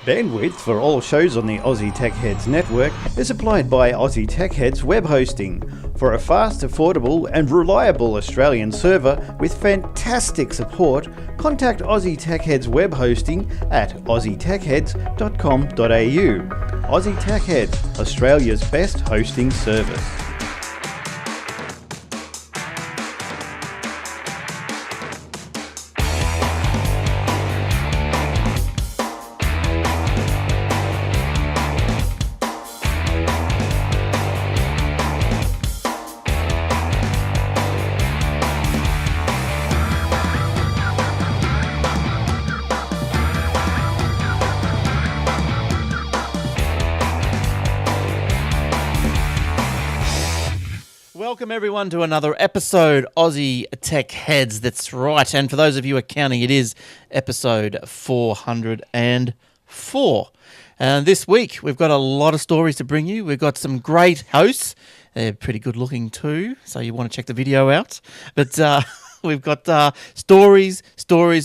Bandwidth for all shows on the Aussie Tech Heads network is supplied by Aussie Tech Heads Web Hosting. For a fast, affordable and reliable Australian server with fantastic support, contact Aussie Tech Heads Web Hosting at aussietechheads.com.au. Aussie Tech Heads, Australia's best hosting service. Welcome everyone to another episode Aussie Tech Heads. That's right, and for those of you who are counting, it is episode 404. And this week we've got a lot of stories to bring you. We've got some great hosts. They're pretty good looking too, so you want to check the video out. But we've got stories,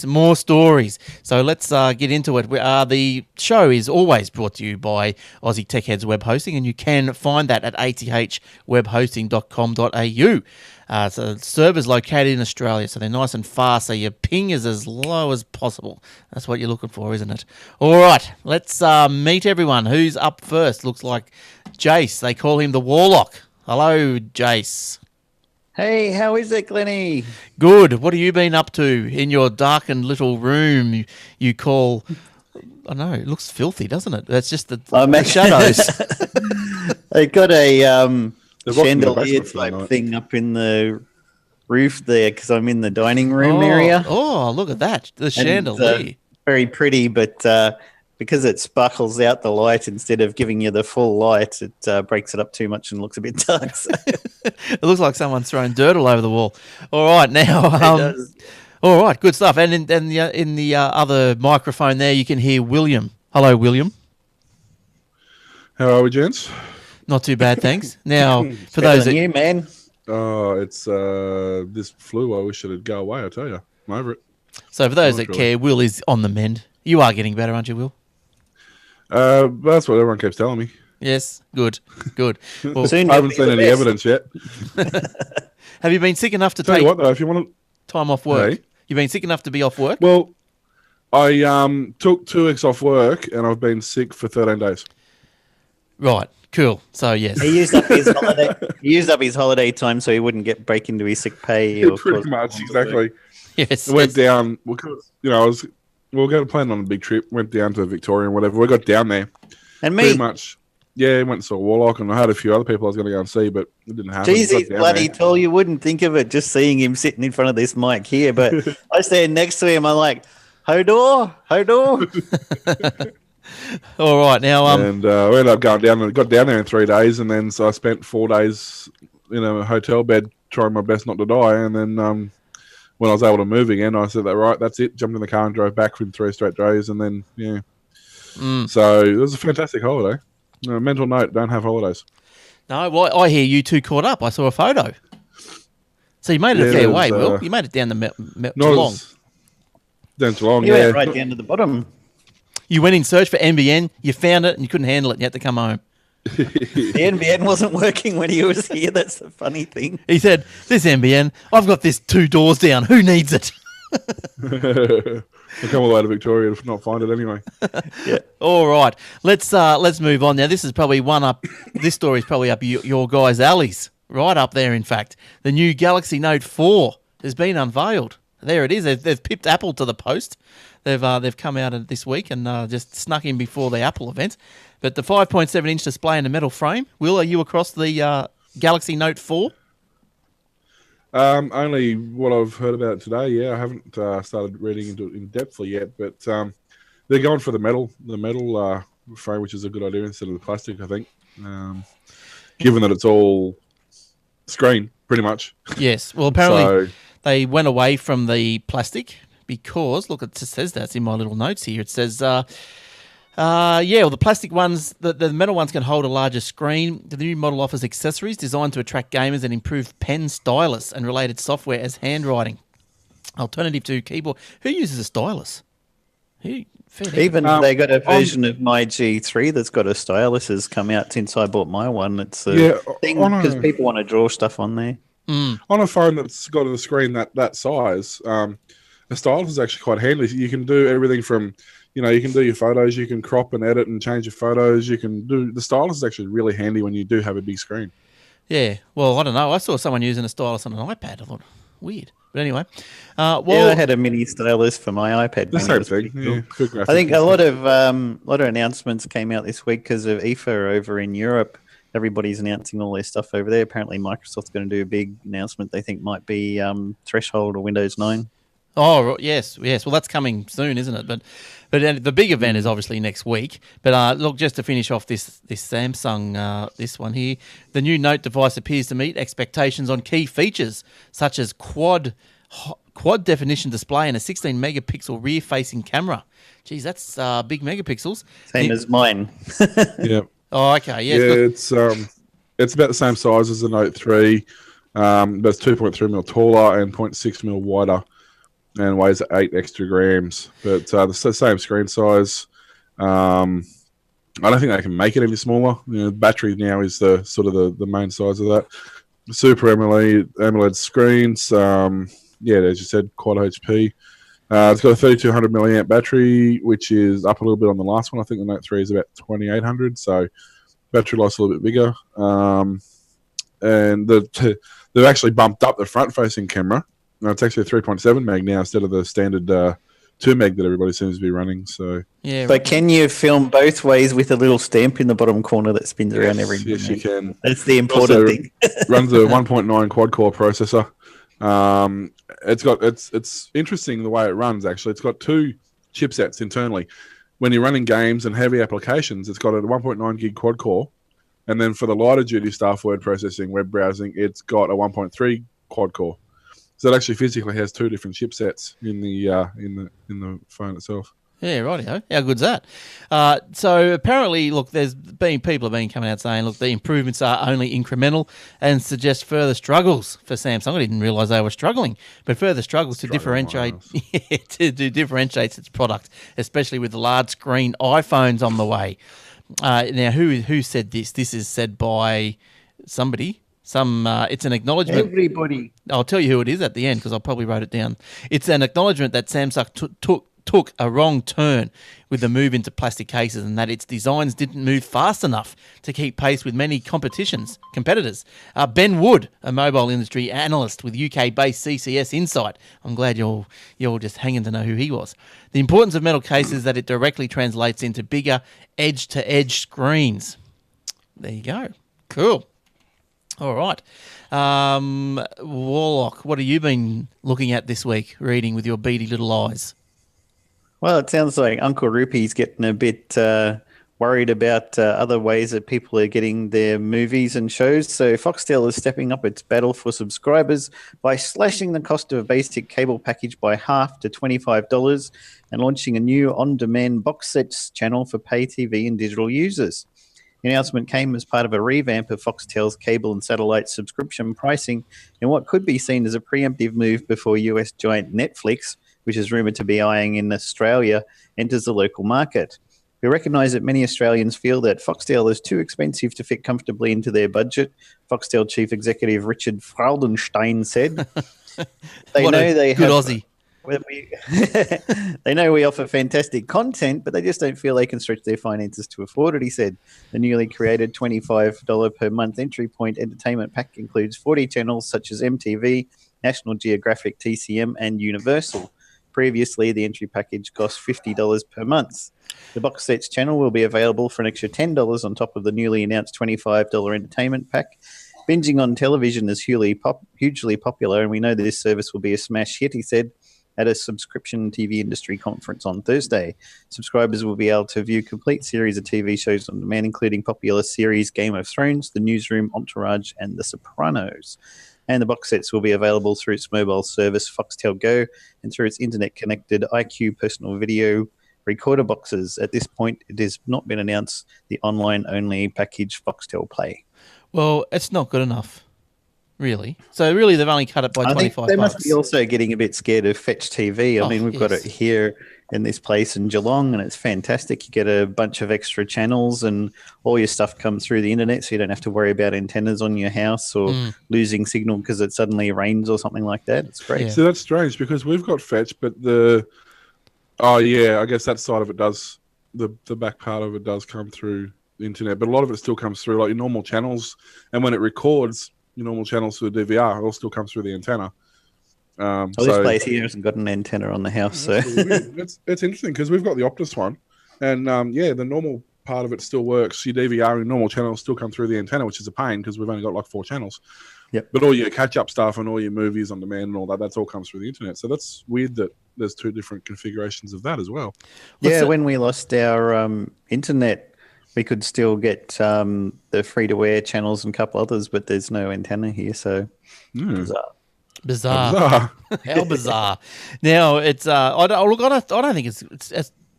more stories. So let's get into it. The show is always brought to you by Aussie Tech Heads Web Hosting, and you can find that at athwebhosting.com.au. So the server's located in Australia, so they're nice and fast, so your ping is as low as possible. That's what you're looking for, isn't it? All right, let's meet everyone. Who's up first? Looks like Jace. They call him the Warlock. Hello, Jace. Hey, how is it, Glennie? Good. What have you been up to in your darkened little room you call... I know, it looks filthy, doesn't it? That's just the shadows. I got a chandelier type thing up in the roof there because I'm in the dining room area. Oh, look at that. The chandelier. Very pretty, but because it sparkles out the light instead of giving you the full light, it breaks it up too much and looks a bit dark. So. It looks like someone's thrown dirt all over the wall. All right, now... all right, good stuff. And in the other microphone there, you can hear William. Hello, William. How are we, gents? Not too bad, thanks. Now, for Better those than that... you, man. Oh, it's this flu. I wish it'd go away, I tell you. I'm over it. So for those that care, Will is on the mend. You are getting better, aren't you, Will? That's what everyone keeps telling me. Yes, good. Well, Soon I haven't seen any evidence yet. have you been sick enough to Tell take you what, though, if you want to... time off work? Hey? You've been sick enough to be off work? Well, I took 2 weeks off work and I've been sick for 13 days. Right, cool. So, yes. He used up his holiday. He used up his holiday time so he wouldn't break into his sick pay. Or Pretty much, exactly. Yes. I went down because, we were going to plan on a big trip. Went down to Victoria and whatever. We got down there. And me. Pretty much. Yeah, went and saw Warlock, and I had a few other people I was going to go and see, but it didn't happen. Jeez, he's bloody tall. You wouldn't think of it just seeing him sitting in front of this mic here, but I stand next to him. I'm like, Hodor. All right, now and we ended up going down and got down there in 3 days, and then so I spent 4 days in a hotel bed trying my best not to die, and then when I was able to move again, I said, right, that's it. Jumped in the car and drove back within 3 straight days, and then So it was a fantastic holiday. Mental note: don't have holidays. No, well, I hear you two caught up. I saw a photo. So you made it a fair way, Will. You made it down the Geelong. Down Geelong, You went right down to the bottom. You went in search for NBN, you found it, and you couldn't handle it, and you had to come home. The NBN wasn't working when he was here. That's the funny thing. He said, this NBN, I've got this 2 doors down. Who needs it? I'll come all the way to Victoria to not find it anyway. Yeah. All right. Let's move on. Now, this is probably one up. This story is probably up your guys' alleys. Right up there, in fact. The new Galaxy Note 4 has been unveiled. There it is. They've pipped Apple to the post. They've come out this week and just snuck in before the Apple event. But the 5.7-inch display and a metal frame. Will, are you across the Galaxy Note 4? Only what I've heard about it today. Yeah, I haven't started reading into it in depth yet, but they're going for the metal frame, which is a good idea instead of the plastic, I think. Given that it's all screen, pretty much. Yes. Well, apparently they went away from the plastic because, look, it just says that. It's in my little notes here. It says, the plastic ones, the metal ones can hold a larger screen. The new model offers accessories designed to attract gamers and improve pen stylus and related software as handwriting. Alternative to keyboard. Who uses a stylus? fair dinkum. Even they got a version of my G3 that's got a stylus has come out since I bought my one. It's a thing because people want to draw stuff on there. On a phone that's got a screen that size, a stylus is actually quite handy. You can do everything from, you can do your photos, you can crop and edit and change your photos. The stylus is actually really handy when you do have a big screen. Yeah, well, I don't know. I saw someone using a stylus on an iPad. I thought, weird. But anyway. I had a mini stylus for my iPad. The same thing. Cool. Yeah, good graphics. I think a lot of announcements came out this week because of IFA over in Europe. Everybody's announcing all their stuff over there. Apparently, Microsoft's going to do a big announcement. They think might be Threshold or Windows 9. Oh, yes. Well, that's coming soon, isn't it? But the big event is obviously next week. But look, just to finish off this Samsung, this one here, the new Note device appears to meet expectations on key features such as quad definition display and a 16 megapixel rear-facing camera. Geez, that's big megapixels. Same as mine. Yeah. Oh, okay. Yeah, it's about the same size as the Note 3, but it's 2.3 mil taller and 0.6 mil wider, and weighs 8 extra grams. But the same screen size. I don't think they can make it any smaller. The battery now is the sort of the main size of that. Super AMOLED screens. As you said, quad HP. It's got a 3200 milliamp battery, which is up a little bit on the last one. I think the Note 3 is about 2800, so battery life's a little bit bigger. And they've actually bumped up the front-facing camera. It's actually a 3.7 meg now instead of the standard 2 meg that everybody seems to be running. So yeah, but can you film both ways with a little stamp in the bottom corner that spins around every minute? Yes, you can. That's the important thing. Runs a 1.9 quad-core processor. It's interesting the way it runs. Actually, it's got 2 chipsets internally. When you're running games and heavy applications, it's got a 1.9 gig quad core, and then for the lighter duty stuff, word processing, web browsing, it's got a 1.3 quad core. So it actually physically has 2 different chipsets in the phone itself. Yeah, rightio. How good's that? So apparently, look, people have been coming out saying, look, the improvements are only incremental and suggest further struggles for Samsung. I didn't realise they were struggling, but further struggles to differentiate its product, especially with the large screen iPhones on the way. Now, who said this? This is said by somebody. It's an acknowledgement. Everybody. I'll tell you who it is at the end because I probably wrote it down. It's an acknowledgement that Samsung took a wrong turn with the move into plastic cases and that its designs didn't move fast enough to keep pace with many competitors. Ben Wood, a mobile industry analyst with UK-based CCS Insight. I'm glad you're just hanging to know who he was. The importance of metal cases is that it directly translates into bigger edge-to-edge screens. There you go. Cool. All right. Warlock, what have you been looking at this week, reading with your beady little eyes? Well, it sounds like Uncle Rupee's getting a bit worried about other ways that people are getting their movies and shows. So Foxtel is stepping up its battle for subscribers by slashing the cost of a basic cable package by half to $25 and launching a new on-demand box sets channel for pay TV and digital users. The announcement came as part of a revamp of Foxtel's cable and satellite subscription pricing in what could be seen as a preemptive move before US giant Netflix, which is rumoured to be eyeing in Australia, enters the local market. We recognise that many Australians feel that Foxtel is too expensive to fit comfortably into their budget, Foxtel Chief Executive Richard Freudenstein said. They Aussie. They know we offer fantastic content, but they just don't feel they can stretch their finances to afford it, he said. The newly created $25 per month entry point entertainment pack includes 40 channels such as MTV, National Geographic, TCM, and Universal. Previously, the entry package cost $50 per month. The box sets channel will be available for an extra $10 on top of the newly announced $25 entertainment pack. Binging on television is hugely popular, and we know this service will be a smash hit, he said, at a subscription TV industry conference on Thursday. Subscribers will be able to view complete series of TV shows on demand, including popular series Game of Thrones, The Newsroom, Entourage, and The Sopranos. And the box sets will be available through its mobile service, Foxtel Go, and through its internet-connected iQ personal video recorder boxes. At this point, it has not been announced the online-only package Foxtel Play. Well, it's not good enough, really. So really, they've only cut it by $25. They must be also getting a bit scared of Fetch TV. I mean, we've got it here in this place in Geelong, and it's fantastic. You get a bunch of extra channels, and all your stuff comes through the internet, so you don't have to worry about antennas on your house or losing signal because it suddenly rains or something like that. It's great. Yeah. So that's strange because we've got Fetch, but I guess that side of it does, the back part of it does come through the internet, but a lot of it still comes through like your normal channels, and when it records your normal channels through the DVR, it all still comes through the antenna. This place here hasn't got an antenna on the house, so it's interesting because we've got the Optus one, and the normal part of it still works. Your DVR and normal channels still come through the antenna, which is a pain because we've only got like 4 channels. Yep. But all your catch-up stuff and all your movies on demand and all that, that's all comes through the internet. So that's weird that there's 2 different configurations of that as well. When we lost our internet, we could still get the free-to-air channels and a couple others, but there's no antenna here, so Bizarre. How bizarre. Now it's I don't think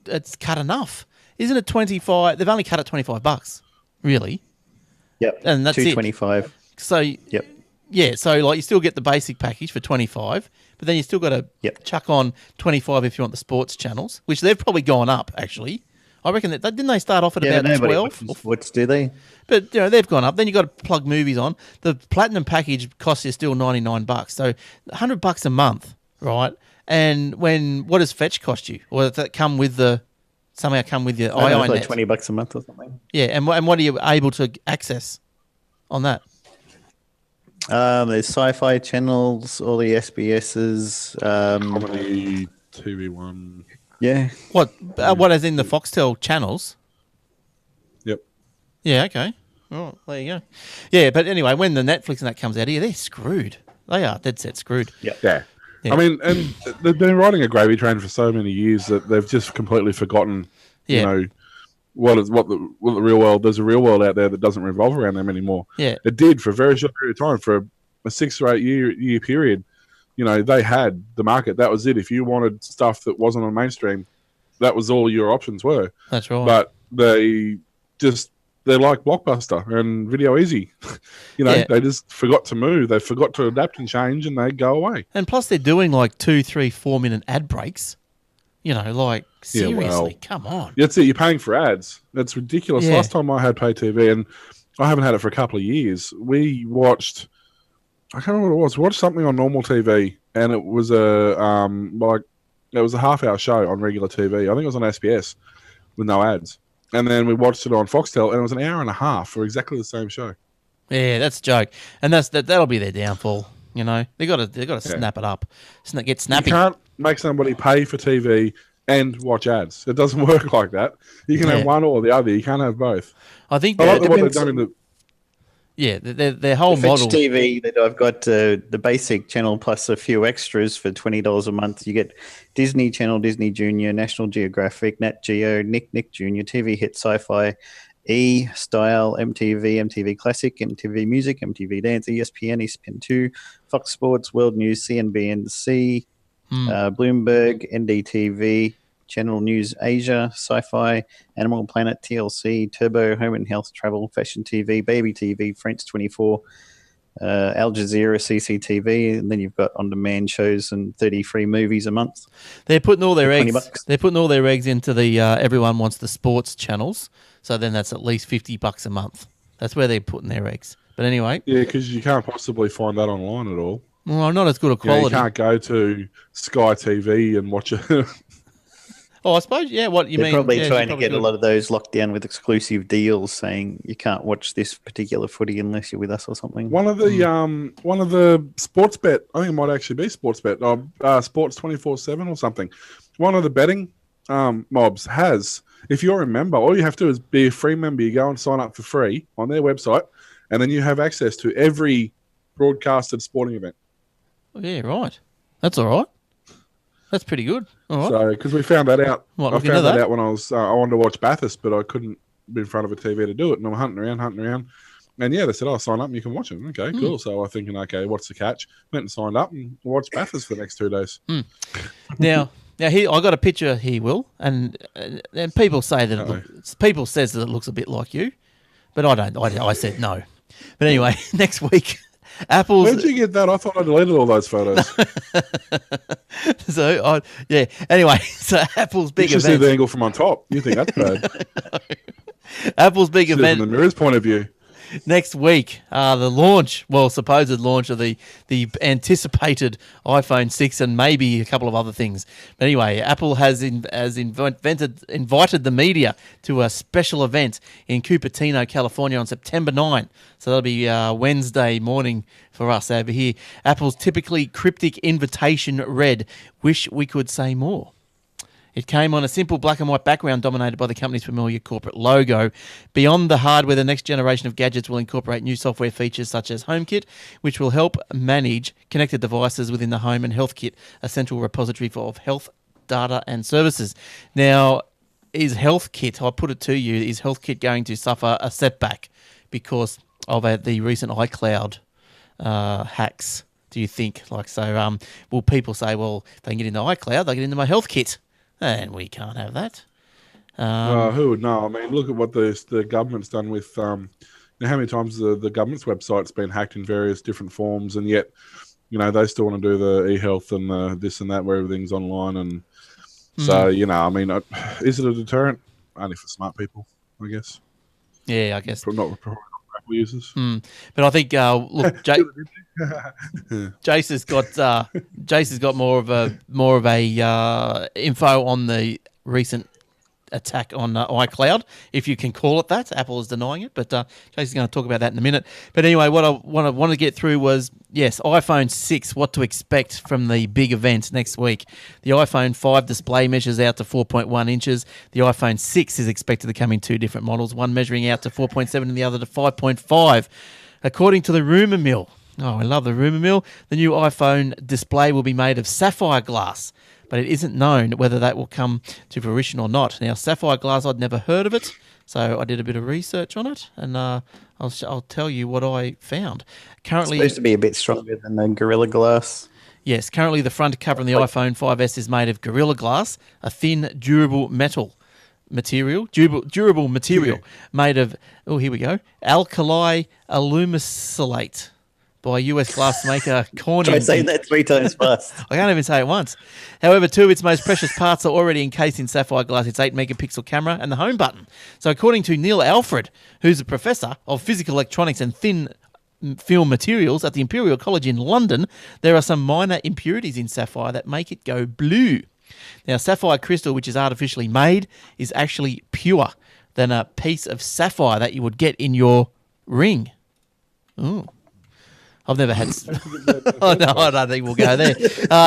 it's cut enough. Isn't it 25? They've only cut it $25, really. Yep. And that's $2.25. So yep. Yeah, so like you still get the basic package for 25, but then you still got to chuck on 25 if you want the sports channels, which they've probably gone up actually. I reckon that didn't they start off at about 12? Sports, do they? But they've gone up. Then you got to plug movies on. The platinum package costs you still $99, so $100 a month, right? And what does Fetch cost you? Or does that come with somehow come with your iiNet? Like $20 a month or something. Yeah, and what are you able to access on that? There's sci-fi channels, all the SBSs, Comedy, TV1. Yeah. What is in the Foxtel channels? Yep. Yeah, okay. Oh, there you go. Yeah, but anyway, when the Netflix and that comes out here, they're screwed. They are dead set screwed. Yeah. I mean, and they've been riding a gravy train for so many years that they've just completely forgotten, you know, what the real world. There's a real world out there that doesn't revolve around them anymore. Yeah. It did for a very short period of time, for a 6 or 8 year period. You know, they had the market. That was it. If you wanted stuff that wasn't on mainstream, that was all your options were. That's right. But they're like Blockbuster and Video Easy. They just forgot to move. They forgot to adapt and change, and they go away. And plus, they're doing like 2, 3, 4 minute ad breaks. You know, like seriously, come on. That's it. You're paying for ads. That's ridiculous. Yeah. Last time I had pay TV, and I haven't had it for a couple of years, we watched. I can't remember what it was. We watched something on normal TV, and it was a half-hour show on regular TV. I think it was on SBS with no ads. And then we watched it on Foxtel, and it was an hour and a half for exactly the same show. Yeah, that's a joke, and that'll be their downfall. You know, they got to snap it up, get snappy. You can't make somebody pay for TV and watch ads. It doesn't work like that. You can have one or the other. You can't have both. I think what they've done in the. Yeah, their whole model. Fetch TV, that I've got the basic channel plus a few extras for $20 a month. You get Disney Channel, Disney Junior, National Geographic, Nat Geo, Nick Junior, TV Hit, Sci-Fi, E! Style, MTV, MTV Classic, MTV Music, MTV Dance, ESPN 2, Fox Sports, World News, CNBC, Bloomberg, NDTV, Channel News Asia, Sci-Fi, Animal Planet, TLC, Turbo, Home and Health, Travel, Fashion TV, Baby TV, French 24, Al Jazeera, CCTV, and then you've got on-demand shows and 30 free movies a month. They're putting all their eggs. $20. They're putting all their eggs into the everyone wants the sports channels. So then that's at least $50 a month. That's where they're putting their eggs. But anyway, yeah, because you can't possibly find that online at all. Well, not as good a quality. You can't go to Sky TV and watch it. Oh, I suppose, what you They're mean. Probably trying to get a lot of those locked down with exclusive deals saying you can't watch this particular footy unless you're with us or something. One of the sports bet, I think it might actually be sports bet, or Sports 24/7 or something. One of the betting mobs has, if you're a member, all you have to do is be a free member. You go and sign up for free on their website, and then you have access to every broadcasted sporting event. Yeah, right. That's all right. That's pretty good. All right. So, because we found that out. What, I found that out when I wanted to watch Bathurst, but I couldn't be in front of a TV to do it. And I'm hunting around. And they said, sign up and you can watch it. Okay, cool. So I'm thinking, okay, what's the catch? Went and signed up and watched Bathurst for the next 2 days. Now here, I got a picture here, Will, and people say that people says that it looks a bit like you, but I don't. I said no. But anyway, next week Apple's. Where'd you get that? I thought I deleted all those photos. Yeah. Anyway, so Apple's You big should see event. the angle from on top. You think that's bad? Apple's big See it event from the mirror's point of view. next week. The launch, supposed launch of the anticipated iPhone 6 and maybe a couple of other things. But anyway, Apple has invited the media to a special event in Cupertino, California on September 9. So that'll be Wednesday morning for us over here. Apple's typically cryptic invitation read, "Wish we could say more." It came on a simple black and white background dominated by the company's familiar corporate logo. Beyond the hardware, the next generation of gadgets will incorporate new software features such as HomeKit, which will help manage connected devices within the home, and HealthKit, a central repository of health data and services. Now, is HealthKit, I'll put it to you, is HealthKit going to suffer a setback because of the recent iCloud hacks? Do you think? Will people say, well, if they can get into iCloud, they get into my HealthKit? And we can't have that. Who would know? I mean, look at what the government's done with. How many times the government's website's been hacked in various different forms, and yet, they still want to do the e-health and the this and that where everything's online. And so, I mean, is it a deterrent? Only for smart people, I guess. Yeah, I guess. Not for Apple users. But I think, look, Jace has got more of a info on the recent attack on iCloud, if you can call it that. Apple is denying it, but Jace is going to talk about that in a minute. But anyway, what I wanted to get through was, yes, iPhone 6, what to expect from the big event next week. The iPhone 5 display measures out to 4.1 inches. The iPhone 6 is expected to come in two different models, one measuring out to 4.7 and the other to 5.5. According to the rumour mill, I love the rumour mill, the new iPhone display will be made of sapphire glass, but it isn't known whether that will come to fruition or not. Now, sapphire glass, I'd never heard of it, so I did a bit of research on it, and I'll tell you what I found. Currently, It's supposed to be a bit stronger than the Gorilla Glass. Yes, currently the front cover on the iPhone 5S is made of Gorilla Glass, a thin, durable material made of, here we go, alkali alumisilate by US glass maker Corning. Try saying that 3 times fast. I can't even say it once. However, two of its most precious parts are already encased in sapphire glass, its 8-megapixel camera and the home button. So according to Neil Alfred, who's a professor of physical electronics and thin film materials at the Imperial College in London, there are some minor impurities in sapphire that make it go blue. Now, sapphire crystal, which is artificially made, is actually purer than a piece of sapphire that you would get in your ring. Ooh. I've never had... Oh, no, I don't think we'll go there.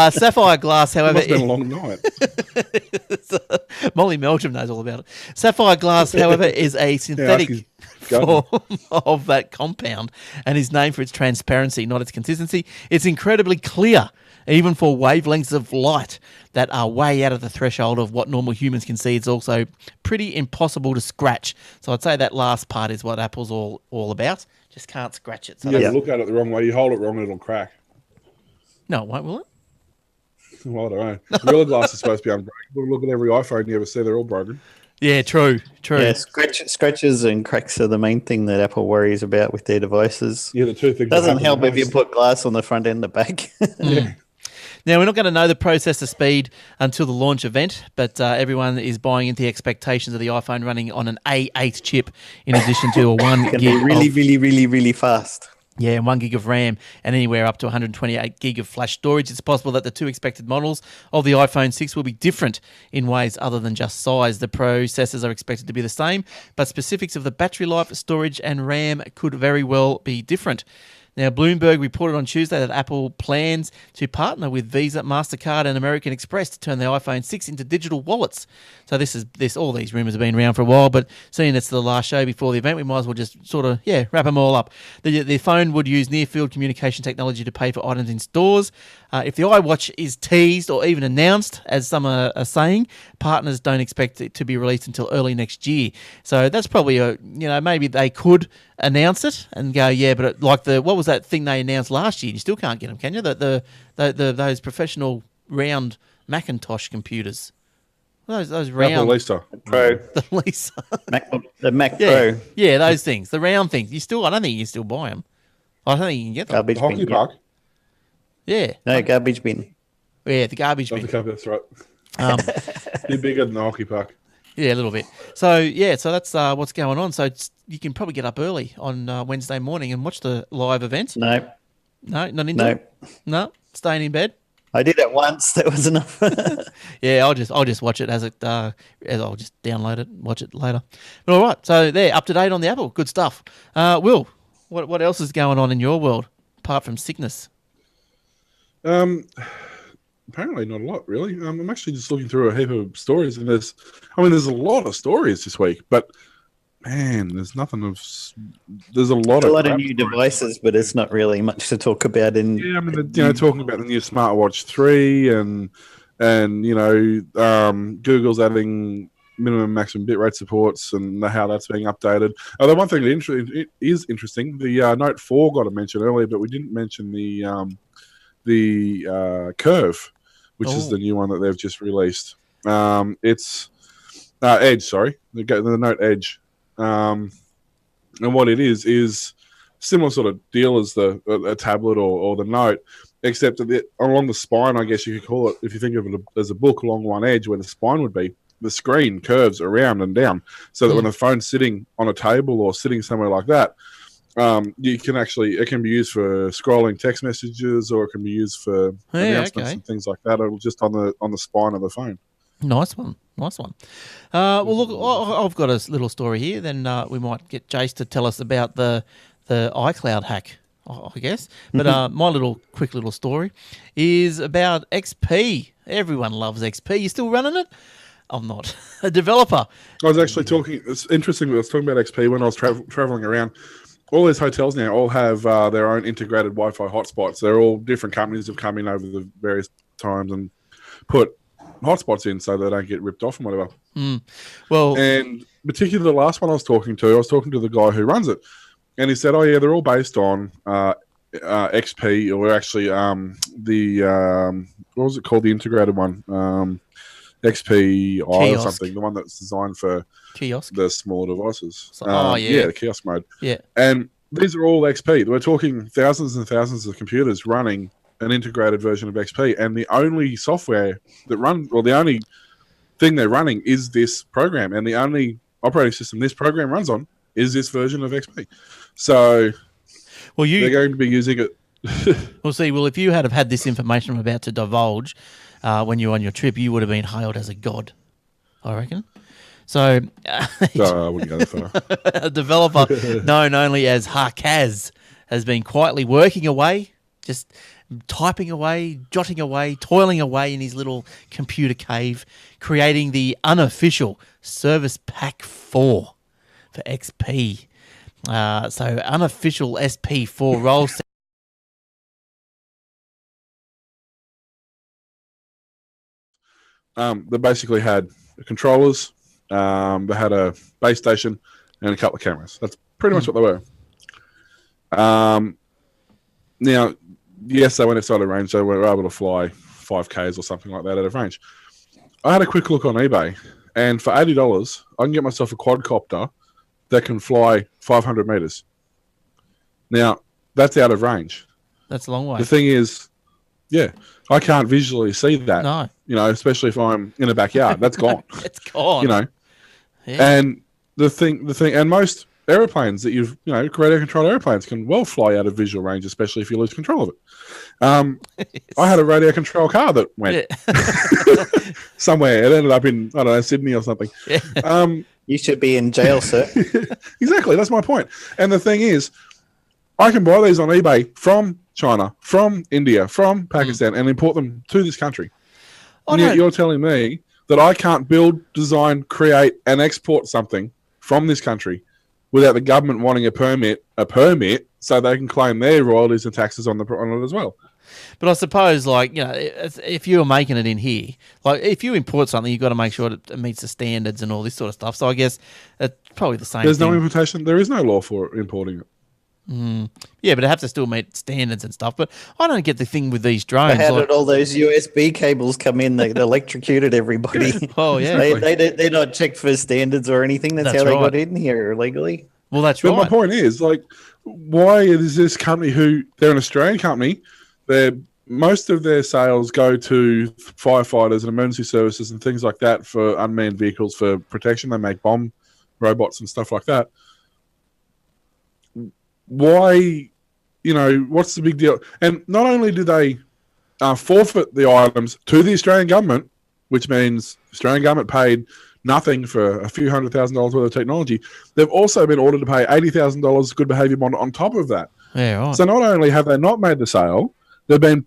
Sapphire glass, however... It's been a long night. Molly Meldrum knows all about it. Sapphire glass, however, is a synthetic form of that compound and is named for its transparency, not its consistency. It's incredibly clear, even for wavelengths of light that are way out of the threshold of what normal humans can see. It's also pretty impossible to scratch. So I'd say that last part is what Apple's all about. Just can't scratch it. So look at it the wrong way. You hold it wrong, it'll crack. No, it won't, will it? Well, I don't know. Gorilla Glass is supposed to be unbreakable. Look at every iPhone you ever see; they're all broken. Yeah, true. Yeah, scratches and cracks are the main thing that Apple worries about with their devices. Yeah, the two things. Doesn't help if you put glass on the front and the back. Yeah. Now, we're not going to know the processor speed until the launch event, but everyone is buying into the expectations of the iPhone running on an A8 chip in addition to a 1 gig. Be really fast. Yeah, 1 gig of RAM and anywhere up to 128 gig of flash storage. It's possible that the two expected models of the iPhone 6 will be different in ways other than just size. The processors are expected to be the same, but specifics of the battery life, storage, and RAM could very well be different. Now, Bloomberg reported on Tuesday that Apple plans to partner with Visa, MasterCard, and American Express to turn the iPhone 6 into digital wallets. So all these rumours have been around for a while, but seeing it's the last show before the event, we might as well just sort of, wrap them all up. The phone would use near-field communication technology to pay for items in stores. If the iWatch is teased or even announced, as some are saying, partners don't expect it to be released until early next year. So that's probably maybe they could announce it and go, but what was that thing they announced last year? You still can't get them, can you? Those professional round Macintosh computers. Those round Apple Lisa Pro, the Lisa, the Mac Pro. Yeah, those things, the round things. I don't think you can still buy them. I don't think you can get them. Garbage The hockey bin. puck. Yeah. No, garbage bin. Yeah, the garbage Not bin. the cup, that's right. Um, Bit bigger than the hockey puck. yeah, a little bit. So, yeah, so that's what's going on. So you can probably get up early on Wednesday morning and watch the live event. No, No, not into no. it? No, staying in bed. I did it once. That was enough. Yeah, I'll just watch it as I'll just download it, and watch it later. But all right, so there, up to date on the Apple, good stuff. Will, what else is going on in your world apart from sickness? Apparently not a lot, really. I'm actually just looking through a heap of stories, and there's a lot of stories this week, but man, there's a lot a lot of crap new stories. devices, but it's not really much to talk about. Yeah, I mean, talking about the new smartwatch 3 and Google's adding minimum maximum bitrate supports and how that's being updated. The one thing that is interesting, the Note 4 got a mention earlier, but we didn't mention the Curve, which is the new one that they've just released. It's Edge, sorry, the Note Edge. And what it is similar sort of deal as a tablet or the Note, except that along the spine, I guess you could call it, if you think of it as a book along one edge where the spine would be, the screen curves around and down, so that when the phone's sitting on a table or sitting somewhere like that, it can be used for scrolling text messages, or it can be used for announcements and things like that. It'll just on the spine of the phone. Nice one. Well, look, I've got a little story here. Then we might get Jace to tell us about the iCloud hack, I guess. But my quick little story is about XP. Everyone loves XP. You still running it? I'm not a developer. I was actually talking. It's interesting. I was talking about XP when I was traveling around. All these hotels now all have their own integrated Wi-Fi hotspots. They're all different companies have come in over the various times and put hotspots in so they don't get ripped off and whatever. Well, and particularly the last one I was talking to the guy who runs it, and he said, "Oh yeah, they're all based on XP, or actually what was it called, the integrated one, XP or something, the one that's designed for kiosk, the smaller devices." So, the kiosk mode. Yeah, and these are all XP. We're talking thousands and thousands of computers running an integrated version of XP, and the only software that the only thing they're running is this program, and the only operating system this program runs on is this version of XP. So, they're going to be using it. Well, if you had this information I'm about to divulge when you were on your trip, you would have been hailed as a god, I reckon. So, I wouldn't go that far. A developer known only as Harkaz has been quietly working away, just typing away, jotting away, toiling away in his little computer cave, creating the unofficial Service Pack 4 for XP. So unofficial SP4 rolls. They basically had controllers, they had a base station, and a couple of cameras. That's pretty much what they were. Now, yes, they went outside of range. They were able to fly 5Ks or something like that out of range. I had a quick look on eBay, and for $80, I can get myself a quadcopter that can fly 500 meters. Now, that's out of range. That's a long way. The thing is, I can't visually see that. No. Especially if I'm in a backyard. That's gone. It's gone. Yeah. And the thing, and most airplanes that radio controlled airplanes can well fly out of visual range, especially if you lose control of it. I had a radio control car that went somewhere. It ended up in, I don't know, Sydney or something. Yeah. You should be in jail, sir. Exactly. That's my point. And the thing is, I can buy these on eBay from China, from India, from Pakistan, and import them to this country. And yet you're telling me that I can't build, design, create, and export something from this country without the government wanting a permit, so they can claim their royalties and taxes on it as well. But I suppose, if you're making it in here, if you import something, you've got to make sure that it meets the standards and all this sort of stuff. So I guess it's probably the same. There's no importation. There is no law for importing it. Yeah, but it has to still meet standards and stuff. But I don't get the thing with these drones. How did all those USB cables come in? They electrocuted everybody. Oh, yeah. They're not checked for standards or anything. That's how they got in here illegally. Well, that's But right. my point is, like, why is this company they're an Australian company? Most of their sales go to firefighters and emergency services and things like that for unmanned vehicles for protection. They make bomb robots and stuff like that. Why, what's the big deal? And not only do they forfeit the items to the Australian government, which means the Australian government paid nothing for a few $100,000 worth of technology, they've also been ordered to pay $80,000 good behaviour bond on top of that. Yeah, right. So not only have they not made the sale, they've been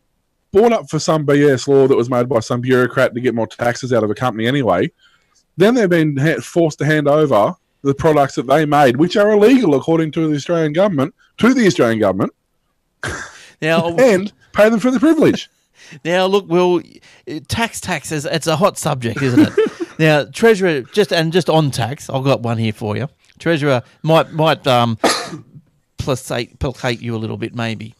bought up for some BS law that was made by some bureaucrat to get more taxes out of a company anyway. Then they've been forced to hand over the products that they made, which are illegal according to the Australian government, Now, and pay them for the privilege. Now, look, Will, tax is it's a hot subject, isn't it? Now, Treasurer, just on tax, I've got one here for you. Treasurer might placate you a little bit, maybe.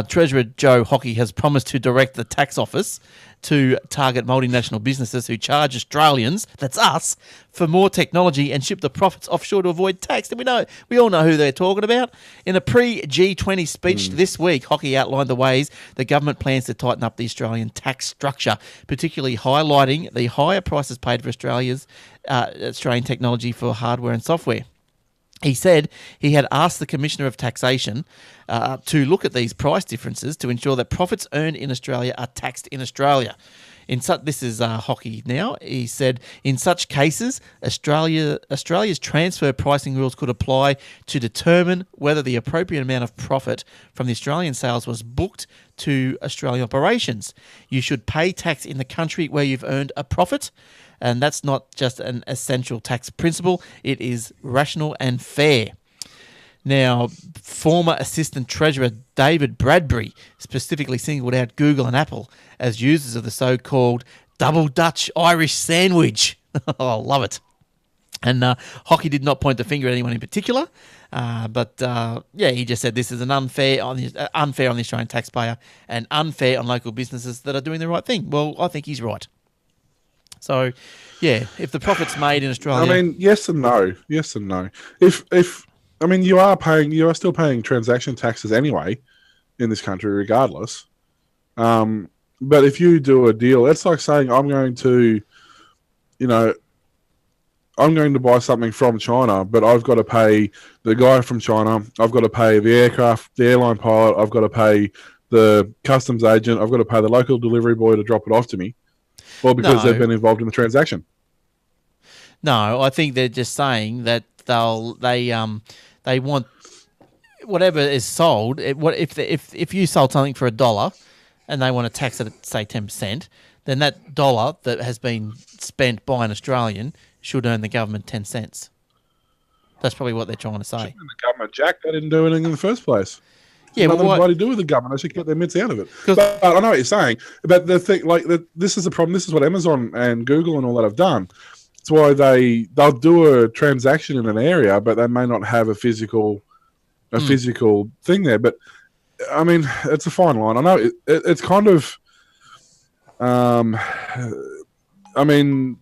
Treasurer Joe Hockey has promised to direct the tax office to target multinational businesses who charge Australians, that's us, for more technology and ship the profits offshore to avoid tax. And we all know who they're talking about. In a pre-G20 speech this week, Hockey outlined the ways the government plans to tighten up the Australian tax structure, particularly highlighting the higher prices paid for Australian technology for hardware and software. He said he had asked the Commissioner of Taxation to look at these price differences to ensure that profits earned in Australia are taxed in Australia. This is Hockey now. He said, in such cases, Australia's transfer pricing rules could apply to determine whether the appropriate amount of profit from the Australian sales was booked to Australian operations. You should pay tax in the country where you've earned a profit. And that's not just an essential tax principle, it is rational and fair. Now, former Assistant Treasurer David Bradbury specifically singled out Google and Apple as users of the so-called double Dutch Irish sandwich. Oh, love it. And Hockey did not point the finger at anyone in particular, but he just said this is an unfair on the Australian taxpayer and unfair on local businesses that are doing the right thing. Well, I think he's right. So, yeah, if the profit's made in Australia, I mean, yes and no. If you are still paying transaction taxes anyway in this country, regardless. But if you do a deal, it's like saying I'm going to buy something from China, but I've got to pay the guy from China. I've got to pay the airline pilot. I've got to pay the customs agent. I've got to pay the local delivery boy to drop it off to me. Well, because they've been involved in the transaction. No, I think they're just saying that they want whatever is sold. If you sold something for $1 and they want to tax it at say 10%, then that dollar that has been spent by an Australian should earn the government 10 cents. That's probably what they're trying to say. The government, Jack, they didn't do anything in the first place. Yeah, nothing but to do with the government. They should get their mitts out of it. But I know what you're saying. But the thing, this is the problem. This is what Amazon and Google and all that have done. It's why they'll do a transaction in an area, but they may not have a physical thing there. But I mean, it's a fine line. I know it's kind of. I mean,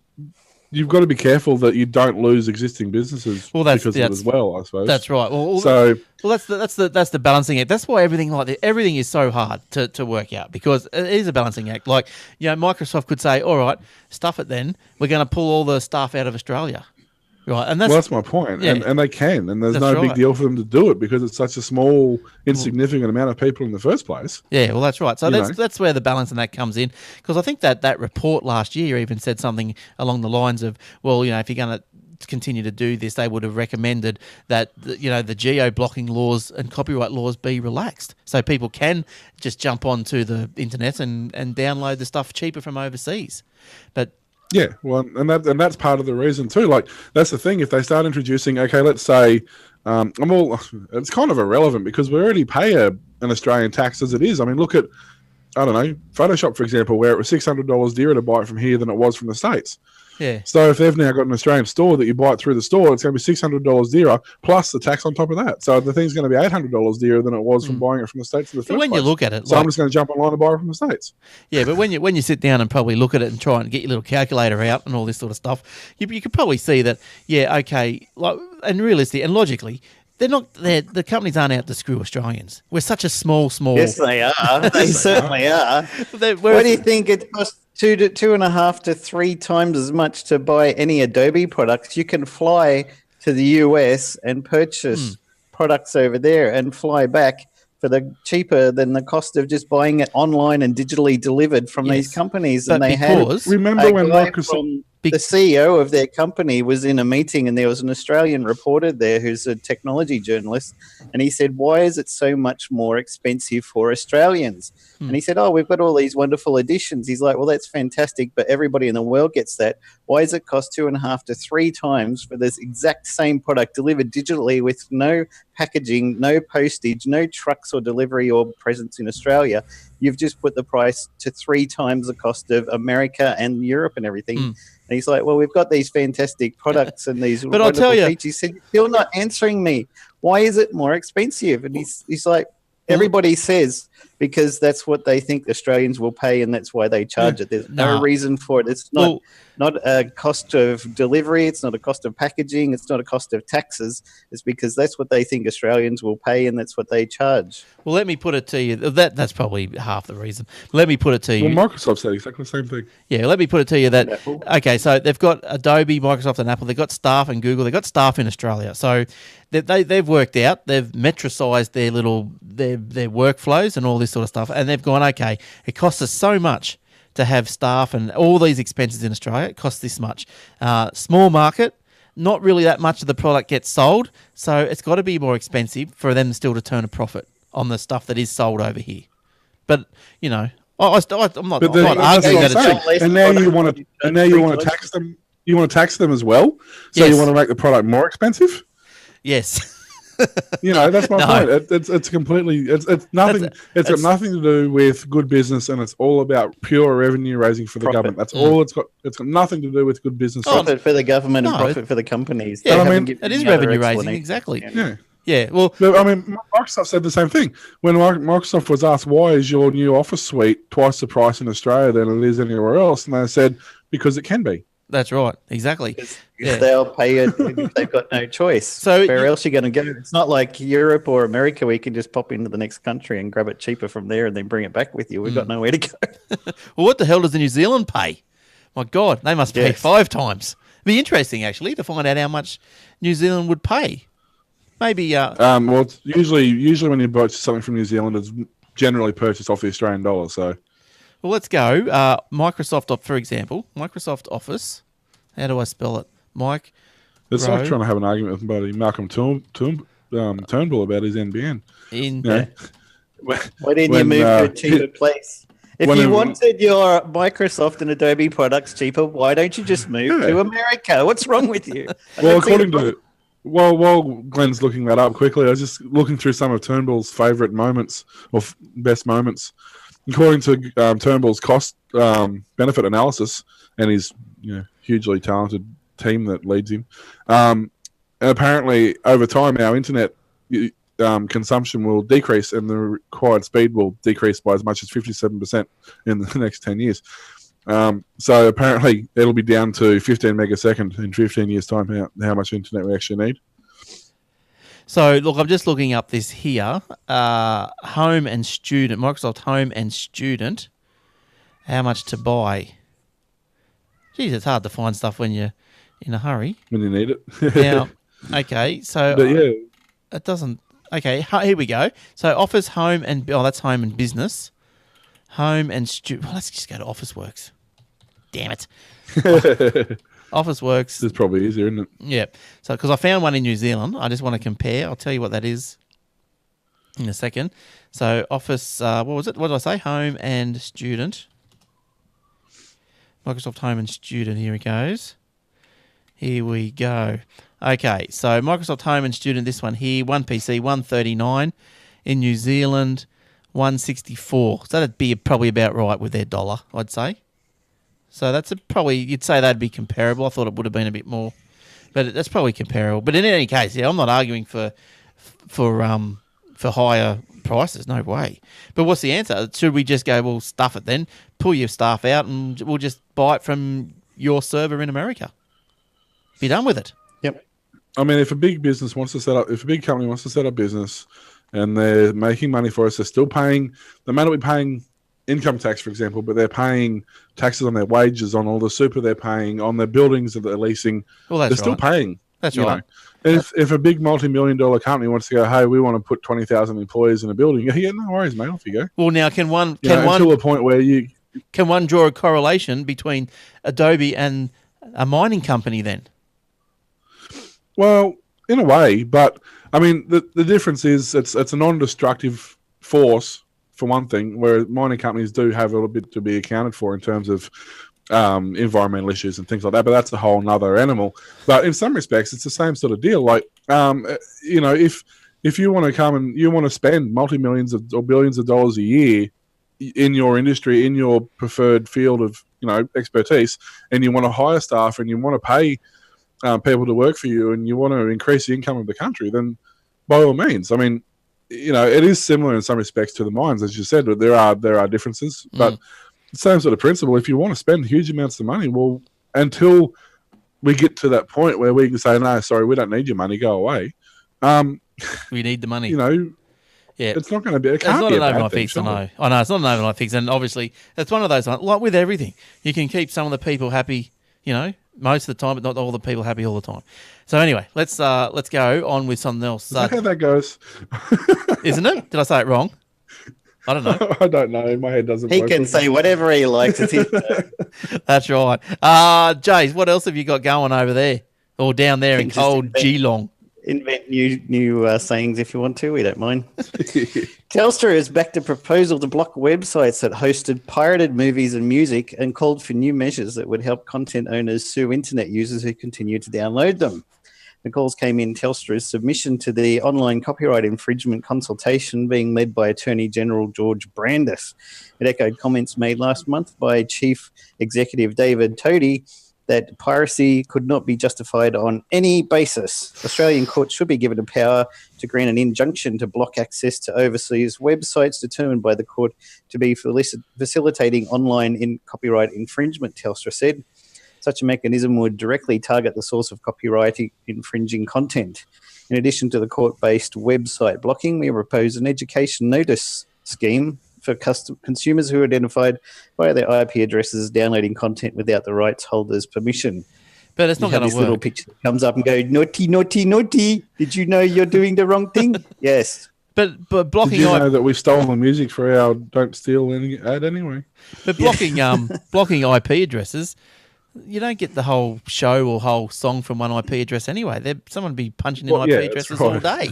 you've got to be careful that you don't lose existing businesses because of it as well, I suppose. That's right. That's the balancing act. That's why everything is so hard to work out, because it is a balancing act. Like, Microsoft could say, all right, stuff it then. We're going to pull all the staff out of Australia. Right, and that's my point. Yeah. And they can, and there's That's no right. big deal for them to do it because it's such a small, insignificant amount of people in the first place. Yeah, well, that's right. So that's where the balance in that comes in, because I think that report last year even said something along the lines of, well, if you're going to continue to do this, they would have recommended that the geo-blocking laws and copyright laws be relaxed, so people can just jump onto the internet and download the stuff cheaper from overseas. But yeah, well, and that's part of the reason too. Like, that's the thing. If they start introducing, okay, let's say, it's kind of irrelevant because we already pay an Australian tax as it is. I mean, look at, I don't know, Photoshop, for example, where it was $600 dearer to buy it from here than it was from the States. Yeah. So if they've now got an Australian store that you buy it through the store, it's going to be $600 dearer plus the tax on top of that. So the thing's going to be $800 dearer than it was from buying it from the States in the first But when place. you look at it, So like, I'm just going to jump online and buy it from the States. yeah, but when you sit down and probably look at it and try and get your little calculator out and all this sort of stuff, you could probably see that, yeah, okay, like, and realistically and logically, the companies aren't out to screw Australians. We're such a small. Yes, they are. They certainly are. Why Why do you think it costs 2.5 to 3 times as much to buy any Adobe products? You can fly to the US and purchase products over there and fly back for the cheaper than the cost of just buying it online and digitally delivered from these companies. But And they because- had Remember when guy Microsoft... from the CEO of their company was in a meeting, and there was an Australian reporter there who's a technology journalist, and he said, why is it so much more expensive for Australians? And he said, oh, we've got all these wonderful editions. He's like, well, that's fantastic, but everybody in the world gets that. Why does it cost 2.5 to 3 times for this exact same product delivered digitally with no packaging, no postage, no trucks or delivery or presence in Australia? You've just put the price to 3 times the cost of America and Europe and everything. And he's like, well, we've got these fantastic products and these But I'll tell you, features. He said, you're still not answering me. Why is it more expensive? And he's like, everybody says because that's what they think Australians will pay, and that's why they charge it. There's no reason for it. It's not a cost of delivery. It's not a cost of packaging. It's not a cost of taxes. It's because that's what they think Australians will pay, and that's what they charge. Well, let me put it to you. That's probably half the reason. Let me put it to you. Well, Microsoft said exactly the same thing. Yeah, let me put it to you that, okay, so they've got Adobe, Microsoft and Apple. They've got staff in Google. They've got staff in Australia. So they've worked out, they've metricized their workflows and all this sort of stuff. And they've gone, okay, it costs us so much to have staff and all these expenses in Australia. It costs this much. Small market, not really that much of the product gets sold. So it's got to be more expensive for them still to turn a profit on the stuff that is sold over here. But, you know, I'm not arguing that it's cheap. And now you want to tax them. You want to tax them as well. So you want to make the product more expensive. Yes. You know, that's my point. It's completely. It's nothing. It's got nothing to do with good business, and it's all about pure revenue raising for the government. That's all it's got. It's got nothing to do with good business. Profit for the government and profit for the companies. Yeah, I mean, it is revenue raising. Exactly. Yeah. Well, I mean, Microsoft said the same thing when Microsoft was asked, "Why is your new Office suite twice the price in Australia than it is anywhere else?" And they said, "Because it can be." That's right. Exactly. They'll pay it if they've got no choice. So where else are you going to go? It's not like Europe or America where you can just pop into the next country and grab it cheaper from there and then bring it back with you. We've got nowhere to go. Well, what the hell does the New Zealand pay? My God, they must pay 5 times. It'd be interesting, actually, to find out how much New Zealand would pay. Maybe. Well, it's usually when you purchase something from New Zealand, it's generally purchased off the Australian dollar. So. Well, let's go. Microsoft, for example, Microsoft Office. How do I spell it? Mike. It's like trying to have an argument with buddy Malcolm Turnbull about his NBN. Why didn't you move to a cheaper place? If you wanted your Microsoft and Adobe products cheaper, why don't you just move to America? What's wrong with you? While Glenn's looking that up quickly, I was just looking through some of Turnbull's favourite moments or best moments. According to Turnbull's cost benefit analysis and his hugely talented team that leads him, and apparently over time our internet consumption will decrease and the required speed will decrease by as much as 57% in the next 10 years. So apparently it'll be down to 15 megasecond in 15 years' time how much internet we actually need. So, look, I'm just looking up this here. Home and Student, Microsoft Home and Student. How much to buy? Geez, it's hard to find stuff when you're in a hurry. When you need it. Now, okay, so it doesn't... Okay, here we go. So, Office, Home, and... Oh, that's Home and Business. Home and Student... Well, let's just go to Officeworks. Damn it. Officeworks. It's probably easier, isn't it? Yeah. So, because I found one in New Zealand. I just want to compare. I'll tell you what that is in a second. So, Office... what was it? What did I say? Home and Student. Microsoft Home and Student. Here it goes. Here we go. Okay, so Microsoft Home and Student, this one here, one PC, 139. In New Zealand, 164. So that'd be probably about right with their dollar, I'd say. So that's probably, you'd say that'd be comparable. I thought it would have been a bit more, but that's probably comparable. But in any case, yeah, I'm not arguing for higher prices. No way. But what's the answer? Should we just go, well, stuff it then, pull your staff out, and we'll just buy it from your server in America? Be done with it. Yep. I mean, if a big business wants to set up, if a big company wants to set up business and they're making money for us, they're still paying, they may not be paying income tax, for example, but they're paying taxes on their wages, on all the super they're paying, on their buildings that they're leasing. Well, that's they're still paying. That's right. If a big multi-million-dollar company wants to go, hey, we want to put 20,000 employees in a building, yeah, no worries, mate, off you go. Well, now until a point where you can one draw a correlation between Adobe and a mining company then? Well, in a way, but I mean, the difference is it's a non-destructive force, for one thing, where mining companies do have a little bit to be accounted for in terms of environmental issues and things like that, but that's a whole nother animal. But in some respects, it's the same sort of deal. Like, if you want to come and you want to spend multi-millions or billions of dollars a year in your industry, in your preferred field of expertise, and you want to hire staff and you want to pay people to work for you and you want to increase the income of the country, then by all means. I mean, it is similar in some respects to the mines, as you said, but there are differences. But the same sort of principle. If you want to spend huge amounts of money, well, until we get to that point where we can say, no, sorry, we don't need your money, go away. We need the money. Yeah, it's not going to be. It's not an overnight fix. I know it's not an overnight fix, and obviously it's one of those. Like with everything, you can keep some of the people happy, most of the time, but not all the people happy all the time. So anyway, let's go on with something else. Is that how that goes? Isn't it? Did I say it wrong? I don't know. I don't know. My head doesn't. He can say whatever he likes. That's right. Jace, what else have you got going over there or down there in cold Geelong? Invent new sayings if you want to. We don't mind. Telstra has backed a proposal to block websites that hosted pirated movies and music and called for new measures that would help content owners sue internet users who continue to download them. The calls came in Telstra's submission to the online copyright infringement consultation being led by Attorney General George Brandis. It echoed comments made last month by Chief Executive David Thodey that piracy could not be justified on any basis. Australian courts should be given the power to grant an injunction to block access to overseas websites determined by the court to be facilitating online copyright infringement, Telstra said. Such a mechanism would directly target the source of copyright infringing content. In addition to the court-based website blocking, we propose an education notice scheme for consumers who are identified via their IP addresses downloading content without the rights holder's permission. But it's not going to work. This little picture that comes up and goes, naughty, naughty, naughty. Did you know you're doing the wrong thing? Yes. But blocking. Did you know that we've stolen music for our "Don't Steal" ad anyway? But blocking blocking IP addresses, you don't get the whole show or whole song from one IP address anyway. Someone would be punching in IP addresses all day.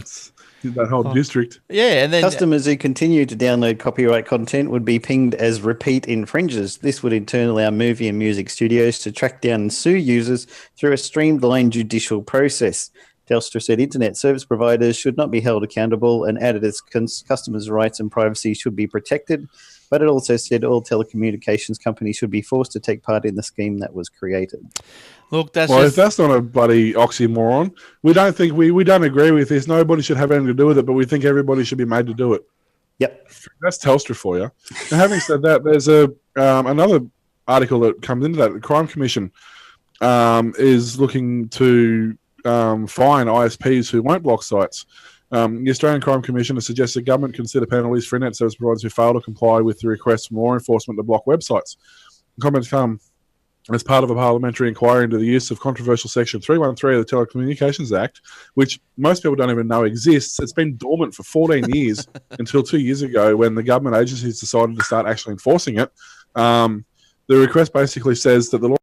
That whole district. Yeah, and then customers who continue to download copyright content would be pinged as repeat infringers. This would in turn allow movie and music studios to track down and sue users through a streamlined judicial process. Telstra said internet service providers should not be held accountable and added its customers' rights and privacy should be protected. But it also said all telecommunications companies should be forced to take part in the scheme that was created. Look, if that's not a bloody oxymoron, we don't think we don't agree with this. Nobody should have anything to do with it, but we think everybody should be made to do it. Yep, that's Telstra for you. Now, having said that, there's another article that comes into that. The Crime Commission is looking to fine ISPs who won't block sites. The Australian Crime Commission has suggested the government consider penalties for internet service providers who fail to comply with the request for law enforcement to block websites. The comments come as part of a parliamentary inquiry into the use of controversial Section 313 of the Telecommunications Act, which most people don't even know exists. It's been dormant for 14 years until 2 years ago when the government agencies decided to start actually enforcing it. The request basically says that the law